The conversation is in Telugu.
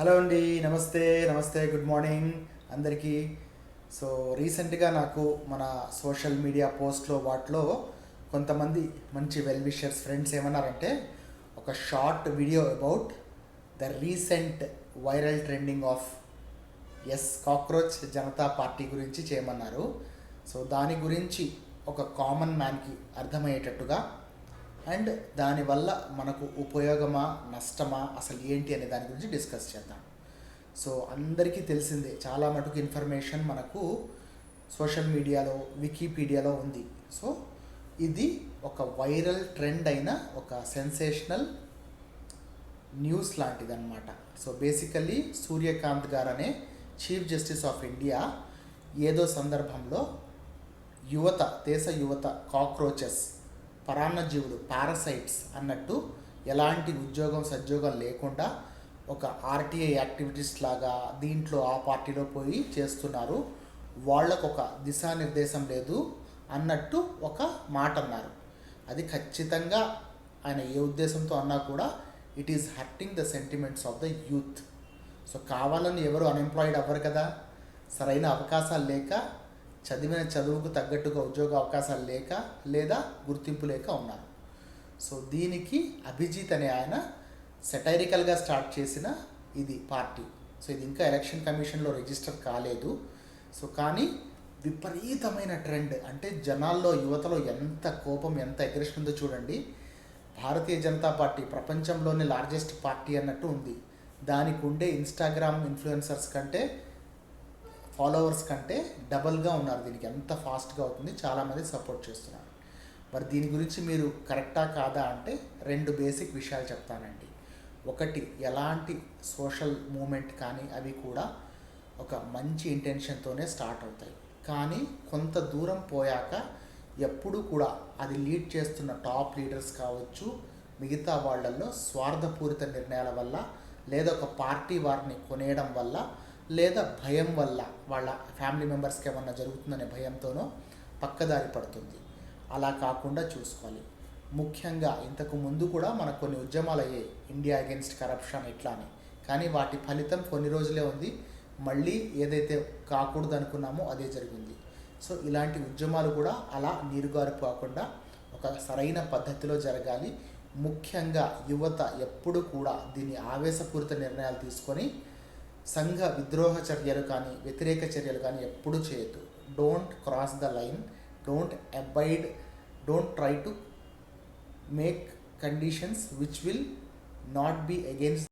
హలో అండి, నమస్తే నమస్తే, గుడ్ మార్నింగ్ అందరికీ. సో రీసెంట్గా నాకు మన సోషల్ మీడియా పోస్ట్లో వాటిలో కొంతమంది మంచి వెల్ విషర్స్ ఫ్రెండ్స్ ఏమన్నారంటే ఒక short video about the recent viral trending of cockroach Janata party గురించి చేయమన్నారు. సో దాని గురించి ఒక కామన్ మ్యాన్కి అర్థమయ్యేటట్టుగా అండ్ దానివల్ల మనకు ఉపయోగమా నష్టమా అసలు ఏంటి అనే దాని గురించి డిస్కస్ చేద్దాం. సో అందరికీ తెలిసిందే, చాలా మటుకు ఇన్ఫర్మేషన్ మనకు సోషల్ మీడియాలో వికీపీడియాలో ఉంది. సో ఇది ఒక వైరల్ ట్రెండ్ అయిన ఒక సెన్సేషనల్ న్యూస్ లాంటిదన్నమాట. సో బేసికల్లీ సూర్యకాంత్ గారు అనే చీఫ్ జస్టిస్ ఆఫ్ ఇండియా ఏదో సందర్భంలో దేశ యువత కాక్రోచెస్, పరాన్నజీవులు, పారసైట్స్ అన్నట్టు ఎలాంటి ఉద్యోగం సద్యోగం లేకుండా ఒక ఆర్టీఐ యాక్టివిటీస్ లాగా దీంట్లో ఆ పార్టీలో పోయి చేస్తున్నారు, వాళ్ళకు ఒక దిశానిర్దేశం లేదు అన్నట్టు ఒక మాట అన్నారు. అది ఖచ్చితంగా ఆయన ఏ ఉద్దేశంతో అన్నా కూడా it is hurting the sentiments of the youth. So కావాలని ఎవరు అన్ఎంప్లాయిడ్ అవ్వరు కదా, సరైన అవకాశాలు లేక, చదివిన చదువుకు తగ్గట్టుగా ఉద్యోగ అవకాశాలు లేక లేదా గుర్తింపు లేక ఉన్నారు. సో దీనికి అభిజిత్ అనే ఆయన సెటైరికల్గా స్టార్ట్ చేసిన ఇది పార్టీ. సో ఇది ఇంకా ఎలక్షన్ కమిషన్లో రిజిస్టర్ కాలేదు. సో కానీ విపరీతమైన ట్రెండ్, అంటే జనాల్లో యువతలో ఎంత కోపం, ఎంత అగ్రెషన్ ఉందో చూడండి. భారతీయ జనతా పార్టీ ప్రపంచంలోనే లార్జెస్ట్ పార్టీ అన్నట్టు ఉంది. దానికి ఉండే ఇన్స్టాగ్రామ్ ఇన్ఫ్లుయెన్సర్స్ కంటే, ఫాలోవర్స్ కంటే డబల్గా ఉన్నారు. దీనికి ఎంత ఫాస్ట్గా అవుతుంది, చాలామంది సపోర్ట్ చేస్తున్నారు. మరి దీని గురించి మీరు కరెక్టా కాదా అంటే రెండు బేసిక్ విషయాలు చెప్తానండి. ఒకటి, ఎలాంటి సోషల్ మూమెంట్ కానీ అవి కూడా ఒక మంచి ఇంటెన్షన్తోనే స్టార్ట్ అవుతాయి. కానీ కొంత దూరం పోయాక ఎప్పుడు కూడా అది లీడ్ చేస్తున్న టాప్ లీడర్స్ కావచ్చు, మిగతా వాళ్ళల్లో స్వార్థపూరిత నిర్ణయాల వల్ల, లేదా ఒక పార్టీ వారిని కొనేయడం వల్ల, లేదా భయం వల్ల, వాళ్ళ ఫ్యామిలీ మెంబర్స్కి ఏమన్నా జరుగుతుందనే భయంతోనో పక్కదారి పడుతుంది. అలా కాకుండా చూసుకోవాలి. ముఖ్యంగా ఇంతకు ముందు కూడా మనకు కొన్ని ఉద్యమాలు అయ్యాయి, ఇండియా అగెన్స్ట్ కరప్షన్ ఇట్లా అని. కానీ వాటి ఫలితం కొన్ని రోజులే ఉంది, మళ్ళీ ఏదైతే కాకూడదు అనుకున్నామో అదే జరిగింది. సో ఇలాంటి ఉద్యమాలు కూడా అలా నీరుగారిపోకుండా ఒక సరైన పద్ధతిలో జరగాలి. ముఖ్యంగా యువత ఎప్పుడు కూడా దీన్ని ఆవేశపూరిత నిర్ణయాలు తీసుకొని సంఘ విద్రోహ చర్యలు కానీ వ్యతిరేక చర్యలు కానీ ఎప్పుడూ చేయొద్దు. Don't cross the line, don't abide, don't try to make conditions which will not be against